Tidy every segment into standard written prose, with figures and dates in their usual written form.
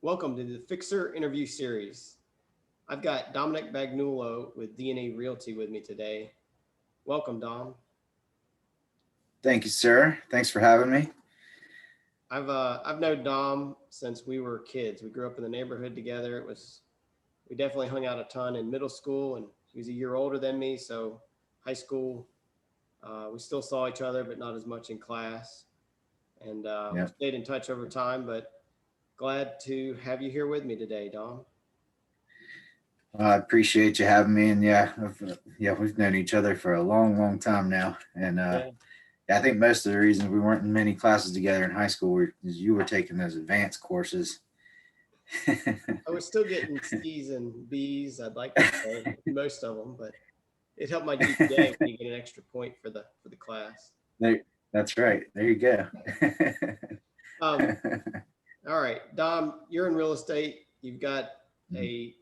Welcome to the Fixer interview series. I've got Dominic Bagnulo with DNA Realty with me today. Welcome, Dom. Thank you, sir. Thanks for having me. I've known Dom since we were kids. We grew up in the neighborhood together. We definitely hung out a ton in middle school, and he was a year older than me. So high school, we still saw each other, but not as much in class. And we Yeah, stayed in touch over time. But glad to have you here with me today, Dom. I appreciate you having me. And yeah, we've known each other for a long, long time now. And Yeah, yeah, I think most of the reasons we weren't in many classes together in high school is you were taking those advanced courses. I was still getting C's and B's. I'd like to say most of them, but it helped my GPA when you get an extra point for the class. there, that's right. There you go. Um, all right, Dom, you're in real estate. You've got a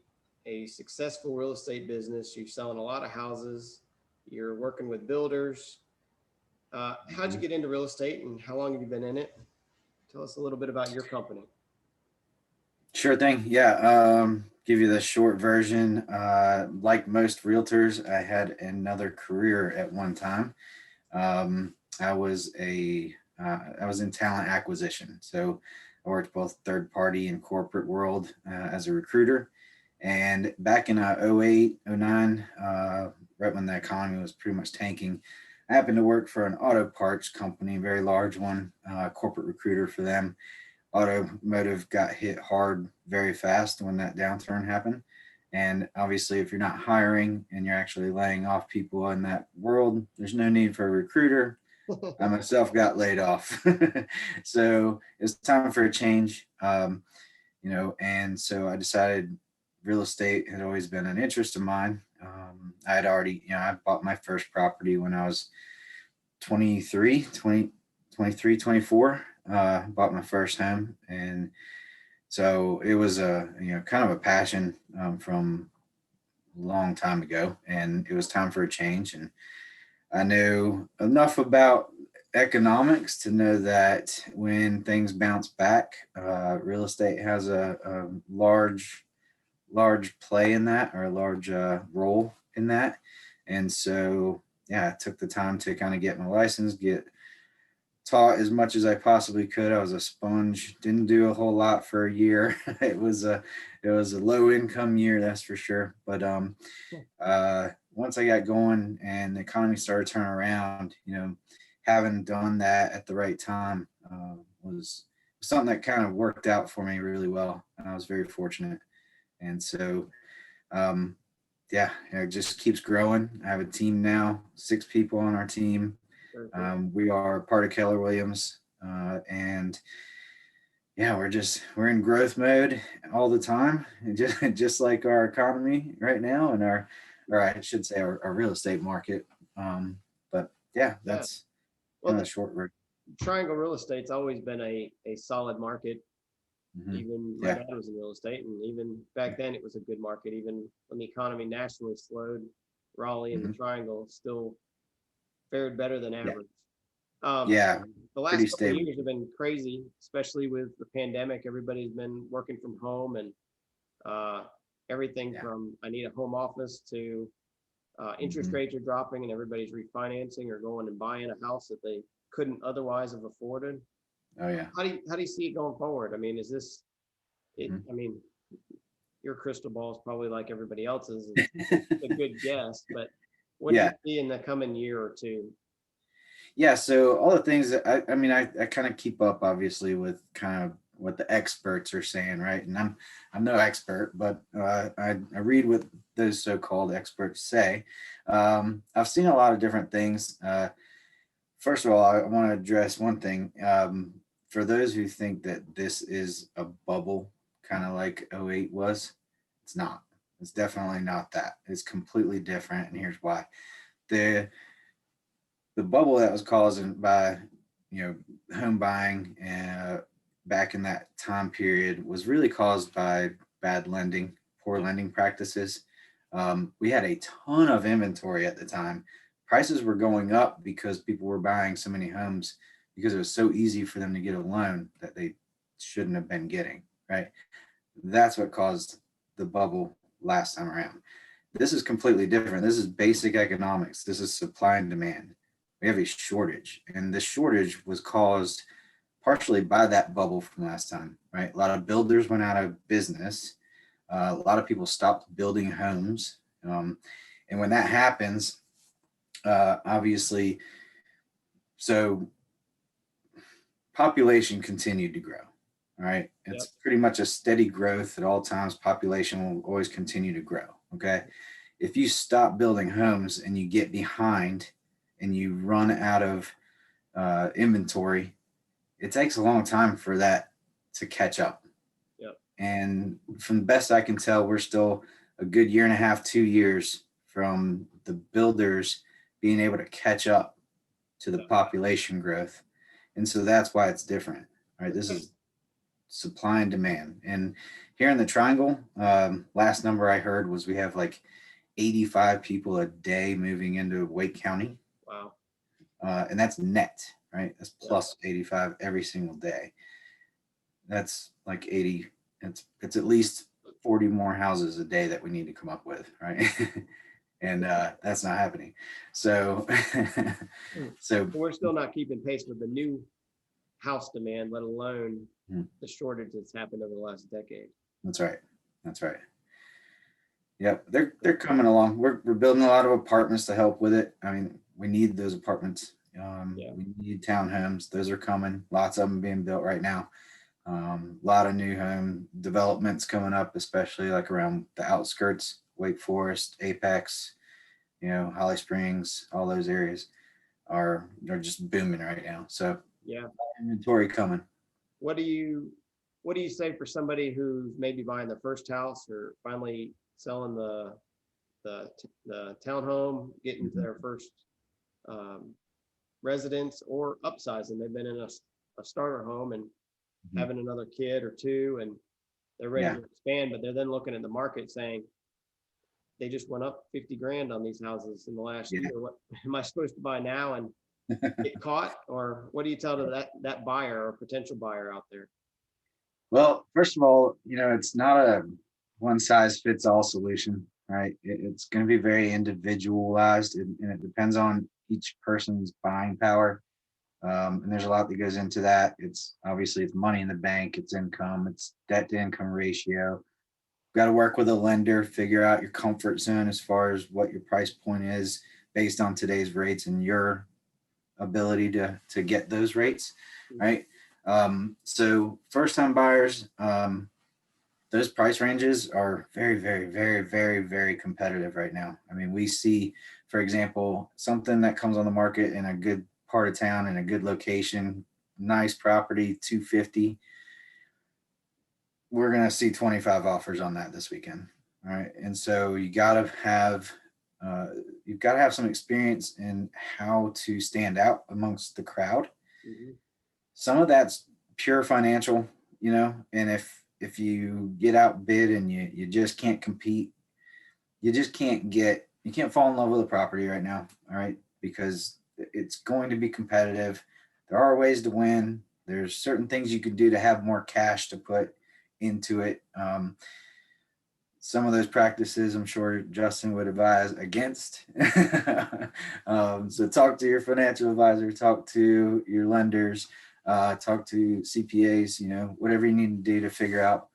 a successful real estate business. You're selling a lot of houses. You're working with builders. How'd you Mhm. get into real estate, and how long have you been in it? Tell us a little bit about your company. Sure thing. Yeah. Give you the short version. Like most realtors, I had another career at one time. I was I was in talent acquisition, so I worked both third party and corporate world as a recruiter. And back in '08, '09, right when the economy was pretty much tanking, I happened to work for an auto parts company, a very large one, corporate recruiter for them. Automotive got hit hard very fast when that downturn happened. And obviously, if you're not hiring and you're actually laying off people in that world, there's no need for a recruiter. I myself got laid off. So it's time for a change. And so I decided real estate had always been an interest of mine. I had already, I bought my first property when I was 23, 20, 23, 24. Bought my first home. And so it was kind of a passion from a long time ago. And it was time for a change. And I knew enough about economics to know that when things bounce back, real estate has a large play in that, or a large role in that. And so, yeah, I took the time to kind of get my license, get taught as much as I possibly could. I was a sponge, didn't do a whole lot for a year. It was a low income year, that's for sure. But once I got going and the economy started turning around, having done that at the right time was something that kind of worked out for me really well. I was very fortunate. And so, um, yeah, it just keeps growing. I have a team now, 6 people on our team. Very cool. We are part of Keller Williams, and yeah, we're in growth mode all the time, and just like our economy right now, and or I should say our real estate market. But yeah, Yeah. that's Well, kind of the the short version. triangle real estate's always been a solid market. Hmm. Even my Yeah. dad was in real estate, and even back then it was a good market. Even when the economy nationally slowed, Raleigh and the Hmm. Triangle still fared better than Yeah. average. Um, Yeah. the Pretty last couple of stable. years have been crazy, especially with the pandemic. Everybody's been working from home, and uh, everything Yeah. from I need a home office to interest Hmm. rates are dropping, and everybody's refinancing or going and buying a house that they couldn't otherwise have afforded. Oh yeah. How do you see it going forward? I mean, is this it? Mhm. I mean, your crystal ball is probably like everybody else's. It's a good guess, but what do you Yeah. see in the coming year or two? Yeah, so all the things that I mean, I kind of keep up obviously with kind of what the experts are saying, right? And I'm no expert, but I read what those so-called experts say. I've seen a lot of different things. First of all, I want to address one thing. For those who think that this is a bubble, kind of like '08 was, it's not. It's definitely not that. It's completely different, and here's why. The the bubble that was caused by home buying back in that time period was really caused by bad lending, poor lending practices. We had a ton of inventory at the time. Prices were going up because people were buying so many homes because it was so easy for them to get a loan that they shouldn't have been getting, right? That's what caused the bubble last time around. This is completely different. This is basic economics. This is supply and demand. We have a shortage, and the shortage was caused partially by that bubble from last time, right? A lot of builders went out of business. A lot of people stopped building homes. And when that happens, obviously, so population continued to grow. All right. It's Yep. pretty much a steady growth at all times. Population will always continue to grow. Okay. If you stop building homes and you get behind and you run out of inventory, it takes a long time for that to catch up. Yep. And from the best I can tell, we're still a good year and a half, 2 years from the builders being able to catch up to the Yep. population growth. And so that's why it's different. Right. This is supply and demand. And here in the triangle, last number I heard was we have like 85 people a day moving into Wake County. Wow. And that's net, right? That's Yep. plus 85 every single day. That's like 80. It's at least 40 more houses a day that we need to come up with, right? And that's not happening. So, so We're still not keeping pace with the new house demand, let alone the shortage that's happened over the last decade. that's right. That's right. Yep, they're coming along. We're building a lot of apartments to help with it. I mean, we need those apartments. Yeah. We need townhomes. Those are coming. Lots of them being built right now. A lot of new home developments coming up, especially like around the outskirts, Wake Forest, Apex, Holly Springs, all those areas they're just booming right now. So Yeah. inventory coming. What do you say for somebody who's maybe buying their first house or finally selling the townhome, getting their first residence, or upsizing? They've been in a starter home and having another kid or two, and they're ready to expand, but they're then looking at the market saying they just went up 50 grand on these houses in the last year. What am I supposed to buy now and get caught? Or what do you tell to that buyer or potential buyer out there? Well, first of all, it's not a one size fits all solution, right? It's going to be very individualized, and it depends on each person's buying power. And there's a lot that goes into that. It's obviously it's money in the bank, it's income, it's debt to income ratio. Got to work with a lender, figure out your comfort zone as far as what your price point is based on today's rates and your ability to get those rates, right? So first time buyers, those price ranges are very, very, very, very, very competitive right now. I mean, we see, for example, something that comes on the market in a good part of town in a good location, nice property, 250. We're gonna see 25 offers on that this weekend. All right, and so uh, you've got to have some experience in how to stand out amongst the crowd. Mm-hmm. Some of that's pure financial, and if you get outbid and you just can't compete, you can't fall in love with a property right now, all right, because it's going to be competitive. There are ways to win. There's certain things you can do to have more cash to put into it. Some of those practices I'm sure Justin would advise against. So talk to your financial advisor, talk to your lenders, talk to CPAs, whatever you need to do to figure out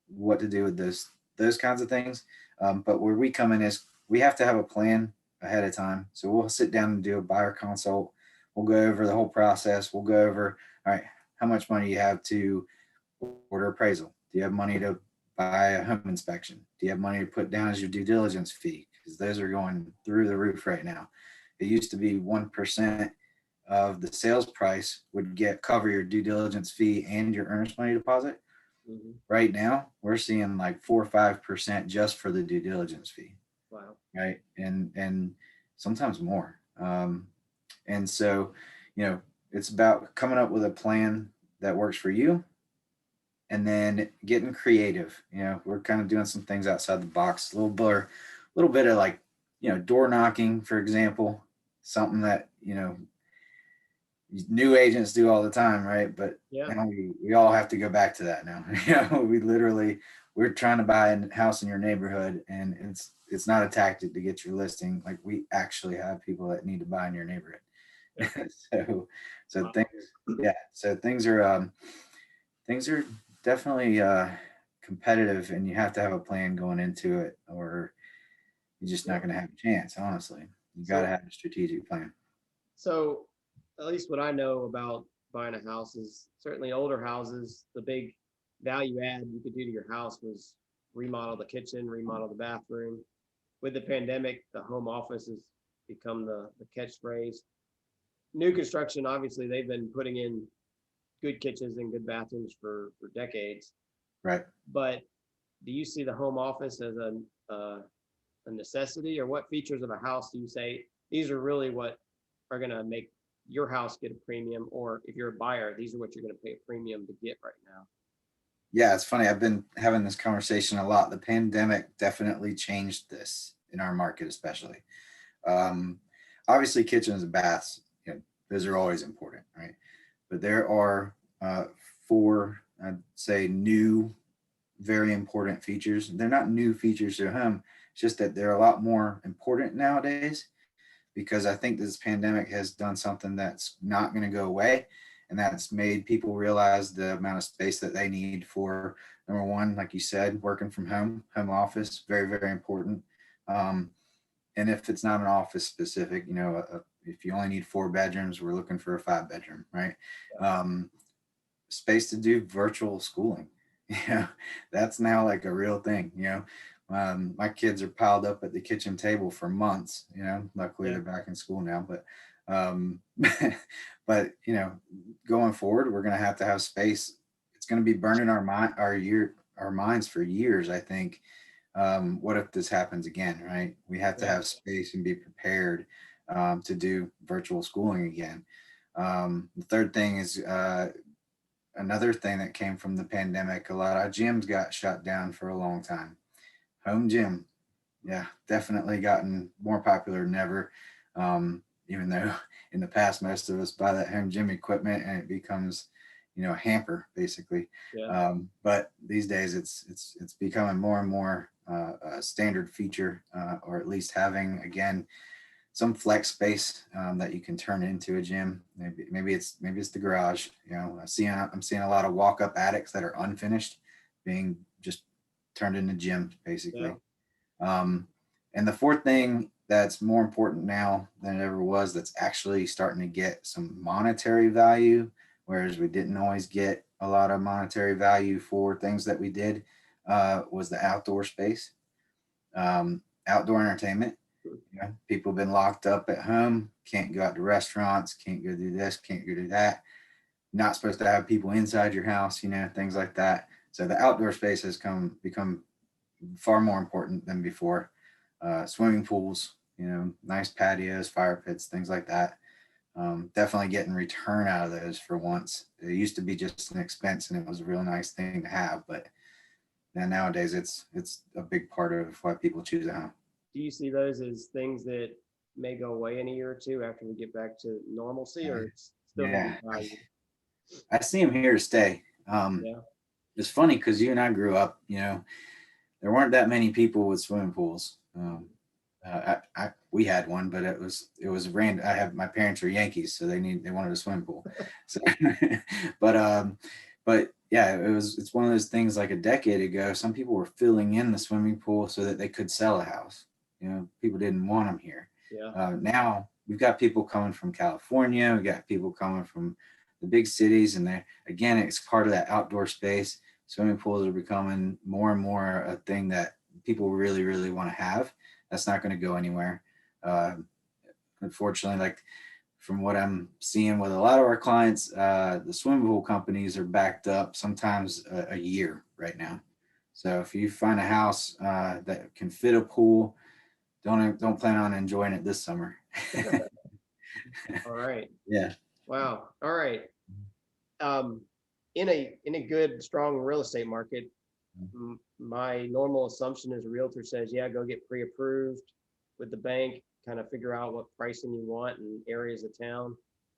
what to do with those kinds of things. But where we come in is we have to have a plan ahead of time. So we'll sit down and do a buyer consult. We'll go over the whole process. We'll go over, all right, how much money you have to order appraisal. Do you have money to buy a home inspection? Do you have money to put down as your due diligence fee? Because those are going through the roof right now. It used to be 1% of the sales price would cover your due diligence fee and your earnest money deposit. Mm-hmm. Right now, we're seeing like 4 or 5% just for the due diligence fee. Wow. Right. And sometimes more. And so, it's about coming up with a plan that works for you and then getting creative. We're kind of doing some things outside the box, a little bit of like, door knocking, for example, something that, new agents do all the time, right? But Yeah. now we all have to go back to that now. We literally, we're trying to buy a house in your neighborhood, and it's not a tactic to get your listing. Like, we actually have people that need to buy in your neighborhood. Yeah. so so Wow. things, yeah, so things are definitely competitive, and you have to have a plan going into it, or you're just not Yeah. going to have a chance. Honestly, you got to So, have a strategic plan. so at least what I know about buying a house is certainly older houses, the big value add you could do to your house was remodel the kitchen, remodel the bathroom. With the pandemic, the home office has become the catchphrase. New construction, obviously, they've been putting in good kitchens and good bathrooms for decades. Right. But do you see the home office as a necessity, or what features of a house do you say these are really what are going to make your house get a premium, or if you're a buyer, these are what you're going to pay a premium to get right now? Yeah, it's funny. I've been having this conversation a lot. The pandemic definitely changed this in our market, especially. Um, Obviously, kitchens and baths, those are always important, right? But there are four, I'd say, new, very important features. They're not new features to home. It's just that they're a lot more important nowadays, because I think this pandemic has done something that's not going to go away. And that's made people realize the amount of space that they need for, number one, like you said, working from home, home office, very, very important. Um, and if it's not an office specific, if you only need 4 bedrooms, we're looking for a 5 bedroom, right? Um, Space to do virtual schooling. Yeah, that's now like a real thing. My kids are piled up at the kitchen table for months. Luckily Yeah. they're back in school now, but um, but going forward, we're gonna have to have space. It's gonna be burning our minds for years, I think. What if this happens again, right? We have to Yeah. have space and be prepared to do virtual schooling again. The third thing is another thing that came from the pandemic. A lot of gyms got shut down for a long time. Home gym, yeah, definitely gotten more popular than ever. Even though in the past most of us buy that home gym equipment and it becomes, a hamper basically. Yeah. But these days it's becoming more and more a standard feature, or at least having, again, some flex space that you can turn into a gym. Maybe it's the garage. I'm seeing a lot of walk up attics that are unfinished, being just turned into gyms Yeah. basically. Um, and the fourth thing that's more important now than it ever was, that's actually starting to get some monetary value, whereas we didn't always get a lot of monetary value for things that we did, was the outdoor space, outdoor entertainment. People have been locked up at home, can't go out to restaurants, can't go do this, can't go do that. Not supposed to have people inside your house, things like that. So the outdoor space has become far more important than before. Swimming pools, nice patios, fire pits, things like that. Definitely getting return out of those for once. It used to be just an expense, and it was a real nice thing to have, but nowadays it's a big part of why people choose a home. Do you see those as things that may go away in a year or two after we get back to normalcy, or it's still going to be Yeah, valued? I see them here to stay. Yeah. It's funny because you and I grew up, there weren't that many people with swimming pools. We had one, but it was random. My parents are Yankees, so they wanted a swimming pool. So, but but yeah, it's one of those things. Like a decade ago, some people were filling in the swimming pool so that they could sell a house. People didn't want them here. Yeah. Now we've got people coming from California. We got people coming from the big cities, and again, it's part of that outdoor space. Swimming pools are becoming more and more a thing that people really, really want to have. That's not going to go anywhere. Uh, Unfortunately, like from what I'm seeing with a lot of our clients, the swimming pool companies are backed up sometimes a year right now. So if you find a house that can fit a pool, don't plan on enjoying it this summer. All right. Yeah. Wow. All right. Um, in a good, strong real estate market, my normal assumption is a realtor says, yeah, go get pre-approved with the bank, kind of figure out what pricing you want in areas of town.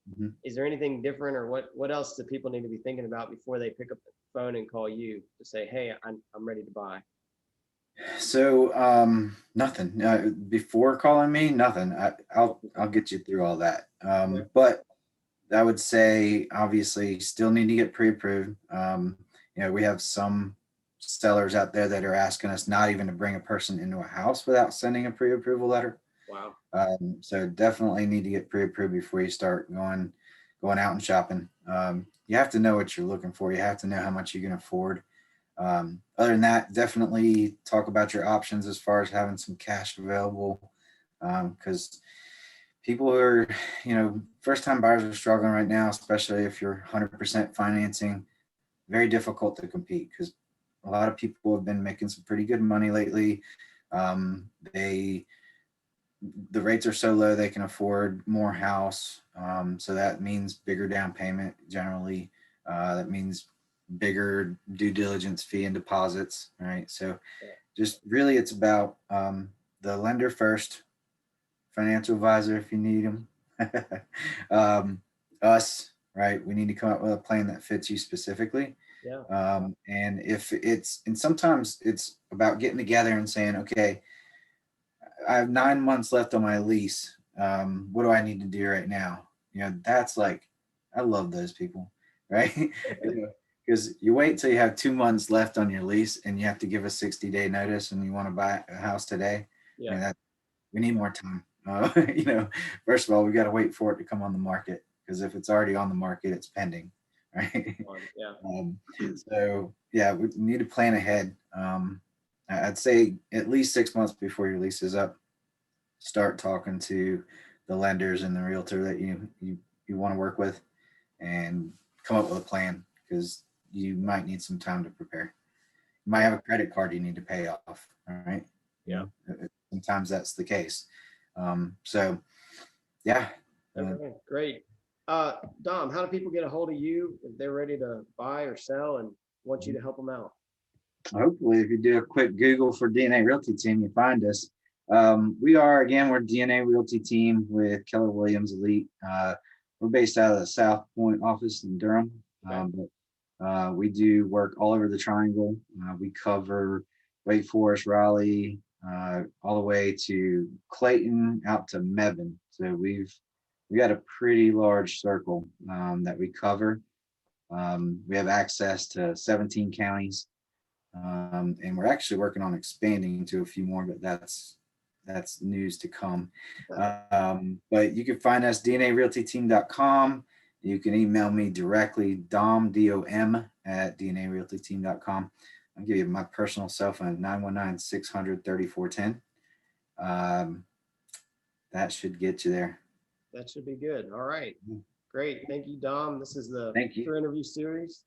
Mhm. Is there anything different, or what else do people need to be thinking about before they pick up the phone and call you to say, hey, I'm ready to buy? So nothing. Before calling me, nothing. I'll get you through all that. Okay. But I would say obviously still need to get pre-approved. We have some sellers out there that are asking us not even to bring a person into a house without sending a pre-approval letter. Wow. So definitely need to get pre-approved before you start going out and shopping. You have to know what you're looking for. You have to know how much you can afford. Other than that, definitely talk about your options as far as having some cash available, because people who are, first time buyers are struggling right now, especially if you're 100% financing. Very difficult to compete because a lot of people have been making some pretty good money lately. They the rates are so low they can afford more house. So that means bigger down payment generally. That means bigger due diligence fee and deposits, right? So just really it's about the lender first, financial advisor if you need them, us, right? We need to come up with a plan that fits you specifically. Yeah. And sometimes it's about getting together and saying, okay, I have 9 months left on my lease. What do I need to do right now? That's like, I love those people, right? Because you wait till you have 2 months left on your lease and you have to give a 60-day notice and you want to buy a house today. Yeah. That we need more time. First of all, we got to wait for it to come on the market because if it's already on the market, it's pending, right? Yeah. So yeah, we need to plan ahead. I'd say at least 6 months before your lease is up, start talking to the lenders and the realtor that you want to work with, and come up with a plan because you might need some time to prepare. You might have a credit card you need to pay off. All right. Yeah. Sometimes that's the case. So yeah. Okay. Great. Dom, how do people get a hold of you if they're ready to buy or sell and want you to help them out? Hopefully, if you do a quick Google for DNA Realty Team, you find us. We're DNA Realty Team with Keller Williams Elite. We're based out of the South Point office in Durham, Okay. but we do work all over the Triangle. We cover Wake Forest, Raleigh, all the way to Clayton, out to Mebane. So we got a pretty large circle that we cover. We have access to 17 counties. And we're actually working on expanding to a few more, but that's news to come. But you can find us dnarealtyteam.com. You can email me directly, DOM at dnarealtyteam.com. I'll give you my personal cell phone, 919-600-3410. That should get you there. That should be good. All right. Great. Thank you, Dom. This is the Thank you. interview series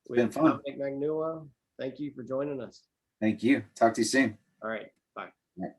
It's been with fun. Dominic Bagnulo. Thank you for joining us. Thank you. Talk to you soon. All right. Bye. Bye.